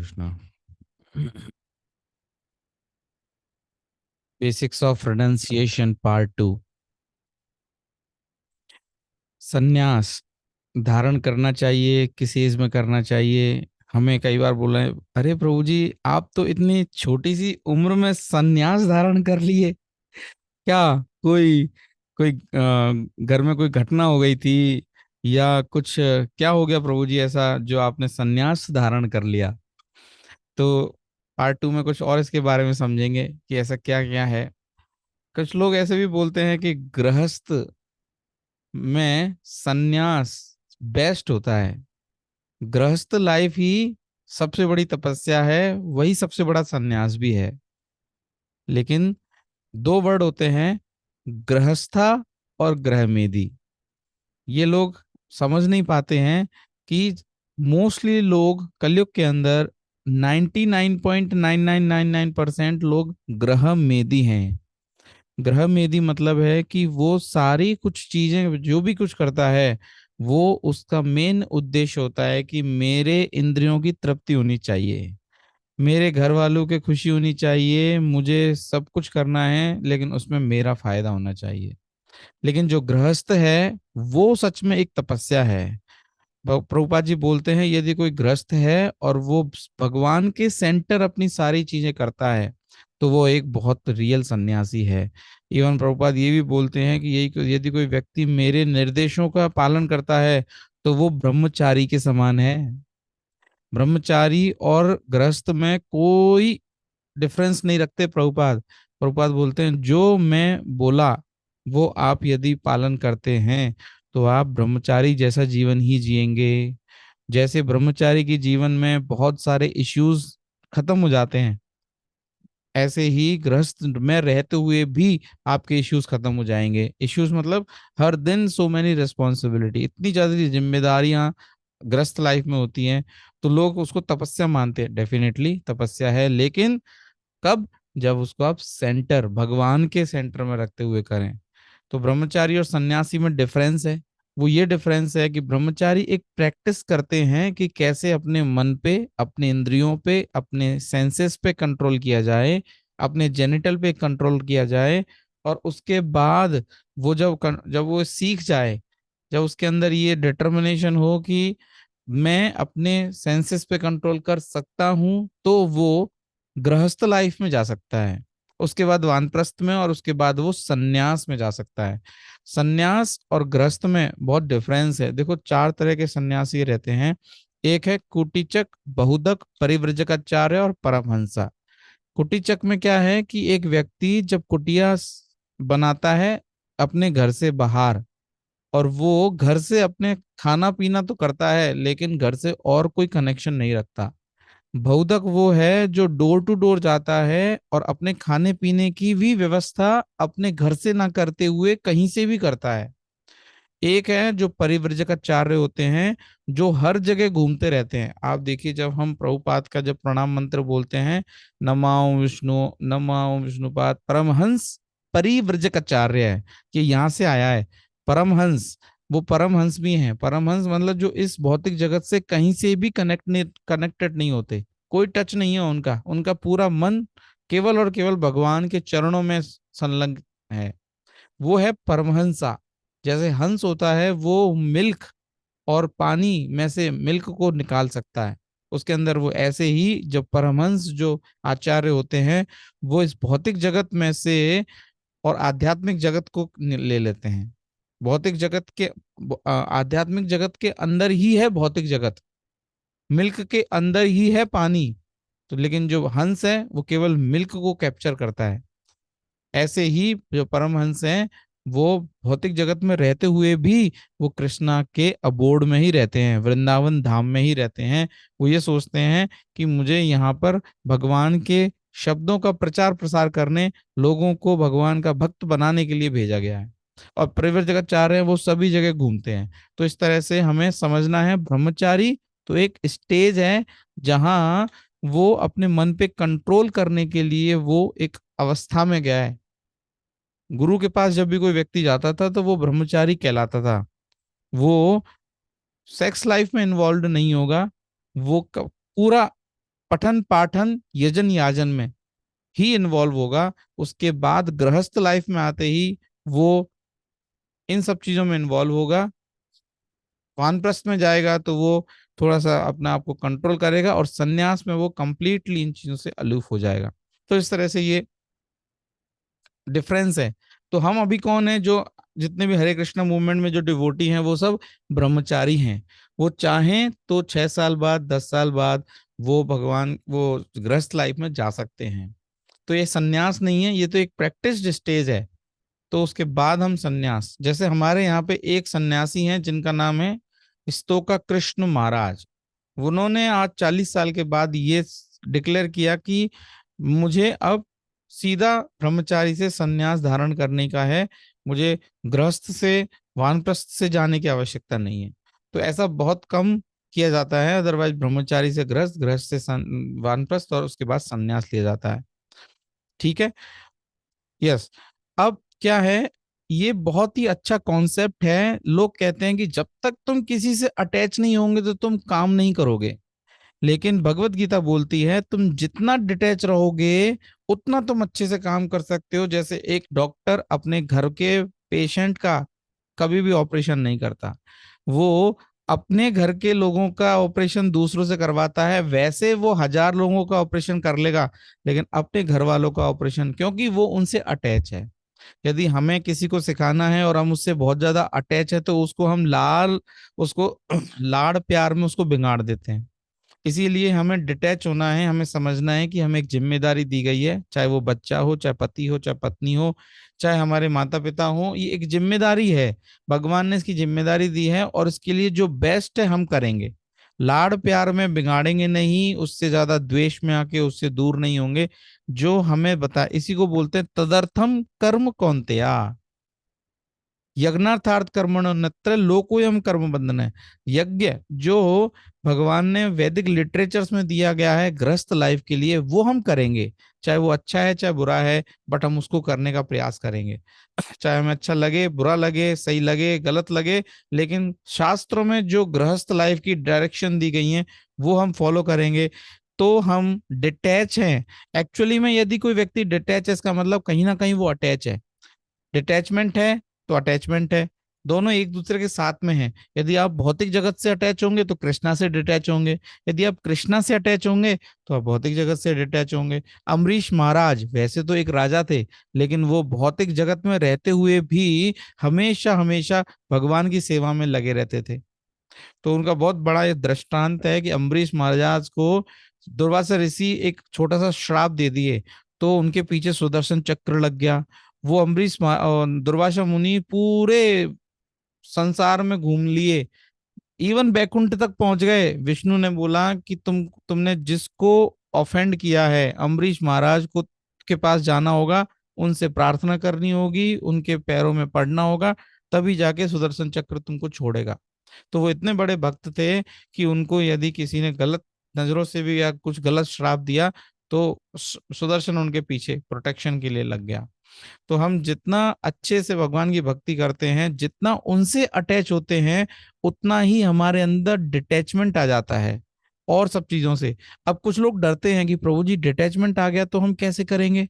Krishna. Basics of pronunciation part 2। संन्यास धारण करना चाहिए, किस एज में करना चाहिए? हमें कई बार बोला है, अरे प्रभु जी आप तो इतनी छोटी सी उम्र में संन्यास धारण कर लिए, क्या कोई कोई घर में कोई घटना हो गई थी या कुछ क्या हो गया प्रभु जी ऐसा जो आपने संन्यास धारण कर लिया? तो पार्ट 2 में कुछ और इसके बारे में समझेंगे कि ऐसा क्या क्या है। कुछ लोग ऐसे भी बोलते हैं कि गृहस्थ में सन्यास बेस्ट होता है। गृहस्थ लाइफ ही सबसे बड़ी तपस्या है, वही सबसे बड़ा सन्यास भी है। लेकिन दो वर्ड होते हैं, गृहस्था और गृहमेधी। ये लोग समझ नहीं पाते हैं कि मोस्टली लोग कलयुग के अंदर 99.9999% लोग गृह मेदी हैं। ग्रह मेदी मतलब है कि वो सारी कुछ चीजें जो भी कुछ करता है वो उसका मेन उद्देश्य होता है कि मेरे इंद्रियों की तृप्ति होनी चाहिए, मेरे घर वालों की खुशी होनी चाहिए, मुझे सब कुछ करना है लेकिन उसमें मेरा फायदा होना चाहिए। लेकिन जो गृहस्थ है वो सच में एक तपस्या है। प्रभुपाद जी बोलते हैं यदि कोई गृहस्थ है और वो भगवान के सेंटर अपनी सारी चीजें करता है तो वो एक बहुत रियल सन्यासी है। इवन प्रभुपाद ये भी बोलते हैं कि यही यदि कोई व्यक्ति मेरे निर्देशों का पालन करता है तो वो ब्रह्मचारी के समान है। ब्रह्मचारी और गृहस्थ में कोई डिफरेंस नहीं रखते प्रभुपाद। प्रभुपाद बोलते हैं जो मैं बोला वो आप यदि पालन करते हैं तो आप ब्रह्मचारी जैसा जीवन ही जिएंगे। जैसे ब्रह्मचारी के जीवन में बहुत सारे इश्यूज खत्म हो जाते हैं, ऐसे ही गृहस्थ में रहते हुए भी आपके इश्यूज खत्म हो जाएंगे। इश्यूज मतलब हर दिन सो मेनी रिस्पॉन्सिबिलिटी, इतनी ज्यादा जिम्मेदारियां गृहस्थ लाइफ में होती हैं। तो लोग उसको तपस्या मानते हैं, डेफिनेटली तपस्या है, लेकिन कब? जब उसको आप सेंटर भगवान के सेंटर में रखते हुए करें। तो ब्रह्मचारी और सन्यासी में डिफरेंस है। वो ये डिफरेंस है कि ब्रह्मचारी एक प्रैक्टिस करते हैं कि कैसे अपने मन पे, अपने इंद्रियों पे, अपने सेंसेस पे कंट्रोल किया जाए, अपने जेनिटल पे कंट्रोल किया जाए। और उसके बाद वो जब वो सीख जाए, जब उसके अंदर ये डिटर्मिनेशन हो कि मैं अपने सेंसेस पे कंट्रोल कर सकता हूं, तो वो गृहस्थ लाइफ में जा सकता है। उसके बाद वानप्रस्थ में, और उसके बाद वो सन्यास में जा सकता है। सन्यास और गृहस्थ में बहुत डिफरेंस है। देखो चार तरह के सन्यासी रहते हैं। एक है कुटीचक, बहुदक, परिव्रजकाचार्य और परमहंसा। कुटीचक में क्या है कि एक व्यक्ति जब कुटिया बनाता है अपने घर से बाहर, और वो घर से अपने खाना पीना तो करता है लेकिन घर से और कोई कनेक्शन नहीं रखता। बहुधक वो है जो डोर टू डोर जाता है और अपने खाने पीने की भी व्यवस्था अपने घर से ना करते हुए कहीं से भी करता है। एक है जो परिव्रजकाचार्य होते हैं, जो हर जगह घूमते रहते हैं। आप देखिए जब हम प्रभुपाद का जब प्रणाम मंत्र बोलते हैं, नमाओ विष्णु, नमाओ विष्णुपाद परमहंस परिव्रजकाचार्य है, कि यहाँ से आया है। परमहंस, वो परमहंस भी हैं। परमहंस मतलब जो इस भौतिक जगत से कहीं से भी कनेक्टेड नहीं होते, कोई टच नहीं है उनका। उनका पूरा मन केवल और केवल भगवान के चरणों में संलग्न है। वो है परमहंसा। जैसे हंस होता है वो मिल्क और पानी में से मिल्क को निकाल सकता है, उसके अंदर वो ऐसे ही जो परमहंस जो आचार्य होते हैं वो इस भौतिक जगत में से और आध्यात्मिक जगत को ले लेते हैं। भौतिक जगत के आध्यात्मिक जगत के अंदर ही है भौतिक जगत, मिल्क के अंदर ही है पानी। तो लेकिन जो हंस है वो केवल मिल्क को कैप्चर करता है। ऐसे ही जो परमहंस हैं वो भौतिक जगत में रहते हुए भी वो कृष्णा के अबोर्ड में ही रहते हैं, वृंदावन धाम में ही रहते हैं। वो ये सोचते हैं कि मुझे यहाँ पर भगवान के शब्दों का प्रचार प्रसार करने, लोगों को भगवान का भक्त बनाने के लिए भेजा गया है। और परिव्रत जगत चाह रहे हैं वो सभी जगह घूमते हैं। तो इस तरह से हमें समझना है, ब्रह्मचारी तो एक स्टेज है जहाँ वो अपने मन पे कंट्रोल करने के लिए वो एक अवस्था में गया है। गुरु के पास जब भी कोई व्यक्ति जाता था तो वो ब्रह्मचारी कहलाता था। वो सेक्स लाइफ में इन्वॉल्व नहीं होगा, वो पूरा पठन पाठन यजन याजन में ही इन्वॉल्व होगा। उसके बाद गृहस्थ लाइफ में आते ही वो इन सब चीजों में इन्वॉल्व होगा। वानप्रस्थ में जाएगा तो वो थोड़ा सा अपने आप को कंट्रोल करेगा, और सन्यास में वो कंप्लीटली इन चीजों से अलूफ हो जाएगा। तो इस तरह से ये डिफरेंस है। तो हम अभी कौन है, जो जितने भी हरे कृष्णा मूवमेंट में जो डिवोटी हैं वो सब ब्रह्मचारी हैं। वो चाहें तो 6 साल बाद, 10 साल बाद वो भगवान वो गृहस्थ लाइफ में जा सकते हैं। तो ये सन्यास नहीं है, ये तो एक प्रैक्टिस स्टेज है। तो उसके बाद हम सन्यास, जैसे हमारे यहाँ पे एक सन्यासी हैं जिनका नाम है स्तोका कृष्ण महाराज। उन्होंने आज 40 साल के बाद ये डिक्लेयर किया कि मुझे अब सीधा ब्रह्मचारी से सन्यास धारण करने का है, मुझे गृहस्थ से वानप्रस्थ से जाने की आवश्यकता नहीं है। तो ऐसा बहुत कम किया जाता है, अदरवाइज ब्रह्मचारी से गृहस्थ, गृहस्थ से वानप्रस्थ, और उसके बाद सन्यास लिया जाता है। ठीक है। यस। अब क्या है, ये बहुत ही अच्छा कॉन्सेप्ट है। लोग कहते हैं कि जब तक तुम किसी से अटैच नहीं होंगे तो तुम काम नहीं करोगे। लेकिन भगवत गीता बोलती है तुम जितना डिटैच रहोगे उतना तुम अच्छे से काम कर सकते हो। जैसे एक डॉक्टर अपने घर के पेशेंट का कभी भी ऑपरेशन नहीं करता, वो अपने घर के लोगों का ऑपरेशन दूसरों से करवाता है। वैसे वो 1000 लोगों का ऑपरेशन कर लेगा, लेकिन अपने घर वालों का ऑपरेशन, क्योंकि वो उनसे अटैच है। यदि हमें किसी को सिखाना है और हम उससे बहुत ज्यादा अटैच है तो उसको हम उसको लाड़ प्यार में उसको बिगाड़ देते हैं। इसीलिए हमें डिटैच होना है, हमें समझना है कि हमें एक जिम्मेदारी दी गई है, चाहे वो बच्चा हो, चाहे पति हो, चाहे पत्नी हो, चाहे हमारे माता पिता हो, ये एक जिम्मेदारी है। भगवान ने इसकी जिम्मेदारी दी है और इसके लिए जो बेस्ट है हम करेंगे। लाड़ प्यार में बिगाड़ेंगे नहीं, उससे ज्यादा द्वेष में आके उससे दूर नहीं होंगे। जो हमें बता, इसी को बोलते हैं तदर्थम कर्म कौन्तेया, यज्ञार्थार्थ कर्मण नत्र लोकोयम कर्म बंधन है। यज्ञ जो भगवान ने वैदिक लिटरेचर्स में दिया गया है गृहस्थ लाइफ के लिए, वो हम करेंगे, चाहे वो अच्छा है चाहे बुरा है, बट हम उसको करने का प्रयास करेंगे। चाहे हमें अच्छा लगे, बुरा लगे, सही लगे, गलत लगे, लेकिन शास्त्रों में जो गृहस्थ लाइफ की डायरेक्शन दी गई है वो हम फॉलो करेंगे। तो हम डिटैच हैं। एक्चुअली में यदि कोई व्यक्ति डिटैच है, इसका मतलब कहीं ना कहीं वो अटैच है। डिटैचमेंट है तो अटैचमेंट है, दोनों एक दूसरे के साथ में है। यदि आप भौतिक जगत से अटैच होंगे तो कृष्णा से डिटैच होंगे, यदि आप कृष्णा से अटैच होंगे तो आप भौतिक जगत से डिटैच होंगे। अम्बरीश महाराज वैसे तो एक राजा थे, लेकिन वो भौतिक जगत में रहते हुए भी हमेशा हमेशा भगवान की सेवा में लगे रहते थे। तो उनका बहुत बड़ा ये दृष्टांत है कि अम्बरीश महाराज को दुर्वासा ऋषि एक छोटा सा श्राप दे दिए, तो उनके पीछे सुदर्शन चक्र लग गया। वो दुर्वासा मुनि पूरे संसार में घूम लिए, इवन बैकुंठ तक पहुंच गए। विष्णु ने बोला कि तुमने जिसको ऑफेंड किया है, अम्बरीश महाराज को के पास जाना होगा, उनसे प्रार्थना करनी होगी, उनके पैरों में पड़ना होगा, तभी जाके सुदर्शन चक्र तुमको छोड़ेगा। तो वो इतने बड़े भक्त थे कि उनको यदि किसी ने गलत नजरों से भी या कुछ गलत श्राप दिया तो सुदर्शन उनके पीछे प्रोटेक्शन के लिए लग गया। तो हम जितना अच्छे से भगवान की भक्ति करते हैं, जितना उनसे अटैच होते हैं, उतना ही हमारे अंदर डिटैचमेंट आ जाता है और सब चीजों से। अब कुछ लोग डरते हैं कि प्रभु जी डिटैचमेंट आ गया तो हम कैसे करेंगे।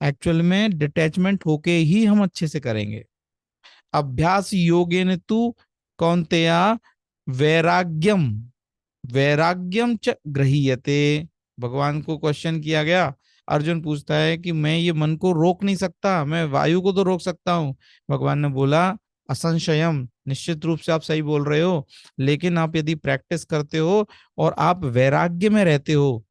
एक्चुअल में डिटैचमेंट होके ही हम अच्छे से करेंगे। अभ्यास योगेन तु कौन्तेया वैराग्यम, वैराग्यम च गृह्यते। भगवान को क्वेश्चन किया गया, अर्जुन पूछता है कि मैं ये मन को रोक नहीं सकता, मैं वायु को तो रोक सकता हूँ। भगवान ने बोला असंशयम, निश्चित रूप से आप सही बोल रहे हो, लेकिन आप यदि प्रैक्टिस करते हो और आप वैराग्य में रहते हो,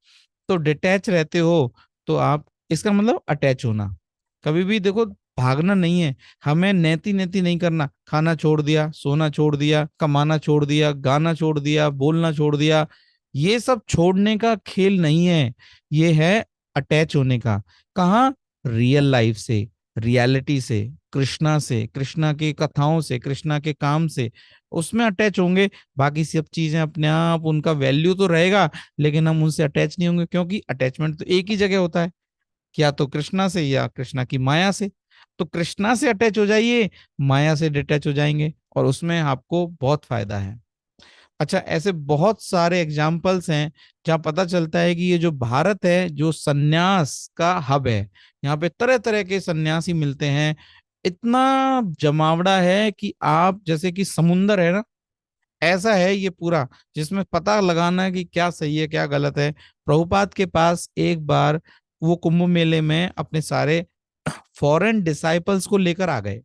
तो डिटैच रहते हो, तो आप, इसका मतलब अटैच होना। कभी भी देखो, भागना नहीं है, हमें नेति नेति नहीं करना। खाना छोड़ दिया, सोना छोड़ दिया, कमाना छोड़ दिया, गाना छोड़ दिया, बोलना छोड़ दिया, ये सब छोड़ने का खेल नहीं है। ये है अटैच होने का। कहाँ? रियल लाइफ से, रियलिटी से, कृष्णा से, कृष्णा की कथाओं से, कृष्णा के काम से, उसमें अटैच होंगे। बाकी सब चीजें अपने आप, उनका वैल्यू तो रहेगा, लेकिन हम उनसे अटैच नहीं होंगे, क्योंकि अटैचमेंट तो एक ही जगह होता है, या तो कृष्णा से या कृष्णा की माया से। तो कृष्णा से अटैच हो जाइए, माया से डिटैच हो जाएंगे, और उसमें आपको बहुत फायदा है। अच्छा, ऐसे बहुत सारे एग्जाम्पल्स हैं जहाँ पता चलता है कि ये जो भारत है जो सन्यास का हब है, यहाँ पे तरह तरह के सन्यासी मिलते हैं। इतना जमावड़ा है कि आप जैसे कि समुंदर है ना, ऐसा है ये पूरा, जिसमें पता लगाना है कि क्या सही है क्या गलत है। प्रभुपाद के पास एक बार वो कुंभ मेले में अपने सारे फॉरेन डिसाइपल्स को लेकर आ गए।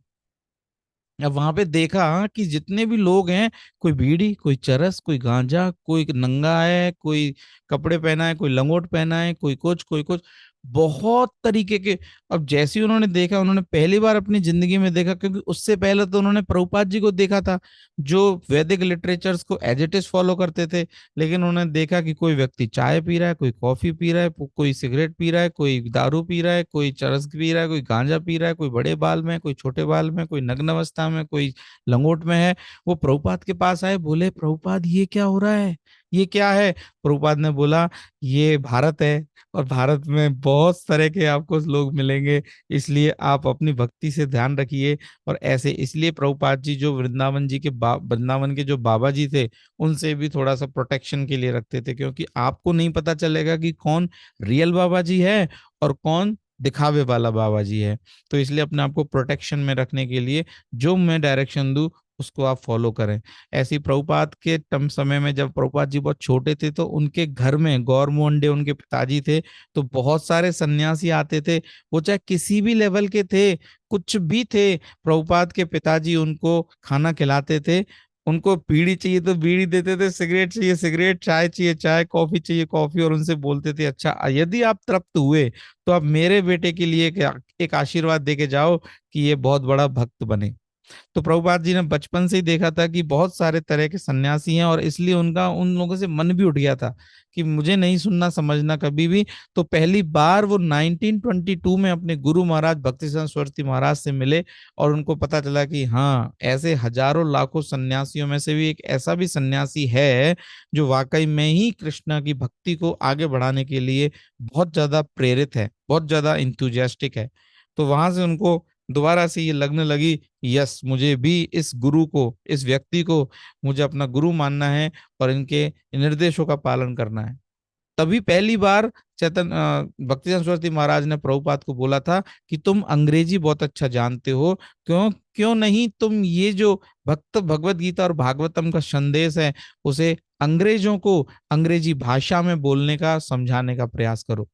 अब वहां पे देखा कि जितने भी लोग हैं, कोई बीड़ी, कोई चरस, कोई गांजा, कोई नंगा है, कोई कपड़े पहना है, कोई लंगोट पहना है, कोई कुछ कोई कुछ, बहुत तरीके के। अब जैसे ही उन्होंने देखा, उन्होंने पहली बार अपनी जिंदगी में देखा, क्योंकि उससे पहले तो उन्होंने प्रभुपाद जी को देखा था जो वैदिक लिटरेचर्स को एज इट इज फॉलो करते थे। लेकिन उन्होंने देखा कि कोई व्यक्ति चाय पी रहा है, कोई कॉफी पी रहा है, कोई सिगरेट पी रहा है, कोई दारू पी रहा है, कोई चरस पी रहा है, कोई गांजा पी रहा है, कोई बड़े बाल में, कोई छोटे बाल में, कोई नग्न अवस्था में, कोई लंगोट में है। वो प्रभुपाद के पास आए, बोले प्रभुपाद ये क्या हो रहा है, ये क्या है। प्रभुपाद ने बोला ये भारत है, और भारत में बहुत तरह के आपको लोग मिलेंगे, इसलिए आप अपनी भक्ति से ध्यान रखिए। और ऐसे इसलिए प्रभुपाद जी जो वृंदावन जी के वृंदावन के जो बाबा जी थे, उनसे भी थोड़ा सा प्रोटेक्शन के लिए रखते थे, क्योंकि आपको नहीं पता चलेगा कि कौन रियल बाबा जी है और कौन दिखावे वाला बाबा जी है। तो इसलिए अपने आप को प्रोटेक्शन में रखने के लिए जो मैं डायरेक्शन दूं उसको आप फॉलो करें। ऐसे ही प्रभुपाद के टम समय में जब प्रभुपाद जी बहुत छोटे थे, तो उनके घर में गौर मोहन डे उनके पिताजी थे, तो बहुत सारे सन्यासी आते थे। वो चाहे किसी भी लेवल के थे, कुछ भी थे, प्रभुपाद के पिताजी उनको खाना खिलाते थे। उनको बीड़ी चाहिए तो बीड़ी देते थे, सिगरेट चाहिए सिगरेट, चाय चाहिए चाय, कॉफी चाहिए कॉफी, और उनसे बोलते थे अच्छा यदि आप तृप्त हुए तो आप मेरे बेटे के लिए एक आशीर्वाद दे के जाओ कि ये बहुत बड़ा भक्त बने। तो प्रभुपाद जी ने बचपन से ही देखा था कि बहुत सारे तरह के सन्यासी हैं, और इसलिए उनका उन लोगों से मन भी उठ गया था कि मुझे नहीं सुनना समझना कभी भी। तो पहली बार वो 1922 में अपने गुरु महाराज भक्तिसिद्धांत सरस्वती महाराज से मिले, और उनको पता चला कि हाँ, ऐसे हजारों लाखों सन्यासियों में से भी एक ऐसा भी सन्यासी है जो वाकई में ही कृष्णा की भक्ति को आगे बढ़ाने के लिए बहुत ज्यादा प्रेरित है, बहुत ज्यादा इंथुजियास्टिक है। तो वहां से उनको दोबारा से ये लगने लगी, यस मुझे भी इस गुरु को, इस व्यक्ति को मुझे अपना गुरु मानना है और इनके निर्देशों का पालन करना है। तभी पहली बार भक्तिसिद्धांत सरस्वती महाराज ने प्रभुपाद को बोला था कि तुम अंग्रेजी बहुत अच्छा जानते हो, क्यों क्यों नहीं तुम ये जो भक्त भगवत गीता और भागवतम का संदेश है उसे अंग्रेजों को अंग्रेजी भाषा में बोलने का, समझाने का प्रयास करो।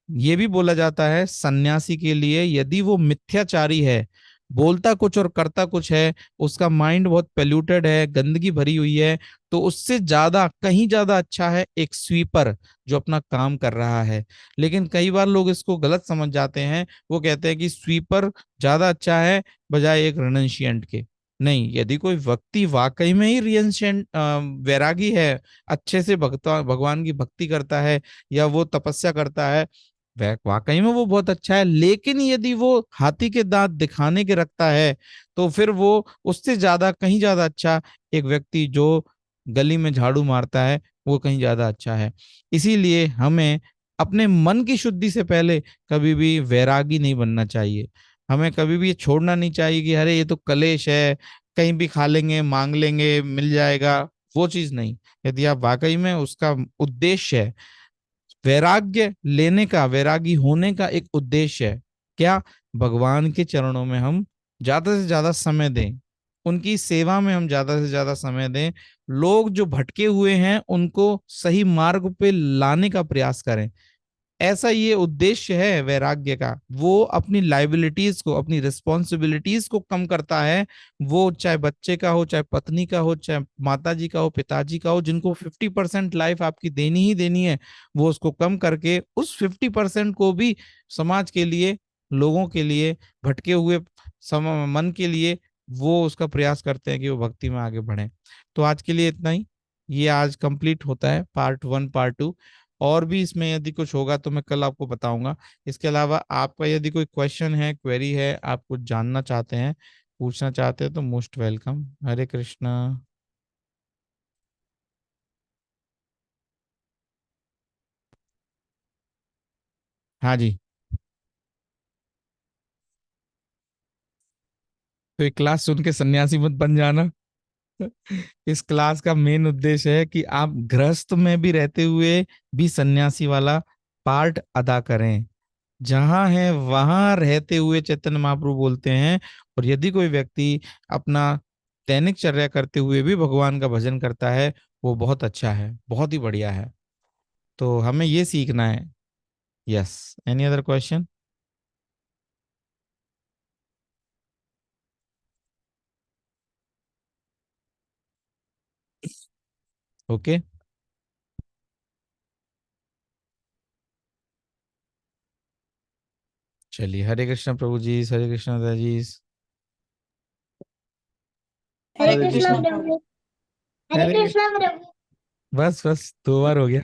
ये भी बोला जाता है सन्यासी के लिए, यदि वो मिथ्याचारी है, बोलता कुछ और करता कुछ है, उसका माइंड बहुत पेल्यूटेड है, गंदगी भरी हुई है, तो उससे ज्यादा, कहीं ज्यादा अच्छा है एक स्वीपर जो अपना काम कर रहा है। लेकिन कई बार लोग इसको गलत समझ जाते हैं, वो कहते हैं कि स्वीपर ज्यादा अच्छा है बजाय एक रेनंशियंट के। नहीं, यदि कोई व्यक्ति वाकई में ही रियंशियंट वैरागी है, अच्छे से भक्ता भगवान की भक्ति करता है, या वो तपस्या करता है, वाकई में वो बहुत अच्छा है, लेकिन यदि वो हाथी के दांत दिखाने के रखता है, तो फिर वो उससे ज्यादा, कहीं ज्यादा अच्छा एक व्यक्ति जो गली में झाड़ू मारता है, वो कहीं ज्यादा अच्छा है। इसीलिए हमें अपने मन की शुद्धि से पहले कभी भी वैरागी नहीं बनना चाहिए। हमें कभी भी ये छोड़ना नहीं चाहिए कि अरे ये तो कलेश है, कहीं भी खा लेंगे, मांग लेंगे, मिल जाएगा, वो चीज नहीं। यदि आप वाकई में उसका उद्देश्य है वैराग्य लेने का, वैरागी होने का एक उद्देश्य है क्या, भगवान के चरणों में हम ज्यादा से ज्यादा समय दें, उनकी सेवा में हम ज्यादा से ज्यादा समय दें, लोग जो भटके हुए हैं उनको सही मार्ग पे लाने का प्रयास करें। ऐसा ये उद्देश्य है वैराग्य का। वो अपनी लाइबिलिटीज को, अपनी रिस्पॉन्सिबिलिटीज को कम करता है। वो चाहे बच्चे का हो, चाहे पत्नी का हो, चाहे माता जी का हो, पिताजी का हो, जिनको 50% लाइफ आपकी देनी ही देनी है, वो उसको कम करके उस 50% को भी समाज के लिए, लोगों के लिए, भटके हुए मन के लिए वो उसका प्रयास करते हैं कि वो भक्ति में आगे बढ़े। तो आज के लिए इतना ही। ये आज कंप्लीट होता है पार्ट 1 पार्ट 2। और भी इसमें यदि कुछ होगा तो मैं कल आपको बताऊंगा। इसके अलावा आपका यदि कोई क्वेश्चन है, क्वेरी है, आप कुछ जानना चाहते हैं, पूछना चाहते हैं, तो मोस्ट वेलकम। हरे कृष्णा। हाँ जी। तो एक क्लास सुन के सन्यासी मत बन जाना। इस क्लास का मेन उद्देश्य है कि आप गृहस्थ में भी रहते हुए भी सन्यासी वाला पार्ट अदा करें। जहां है वहां रहते हुए चैतन्य महाप्रभु बोलते हैं। और यदि कोई व्यक्ति अपना दैनिक चर्या करते हुए भी भगवान का भजन करता है, वो बहुत अच्छा है, बहुत ही बढ़िया है। तो हमें ये सीखना है। Yes. Any other question? Okay. चलिए, हरे कृष्ण प्रभु जी, हरे कृष्ण दादा जी। हरे हरे कृष्णा कृष्ण। प्रभु। हरे हरे कृष्ण। कृष्णा प्रभु। बस बस 2 बार हो गया।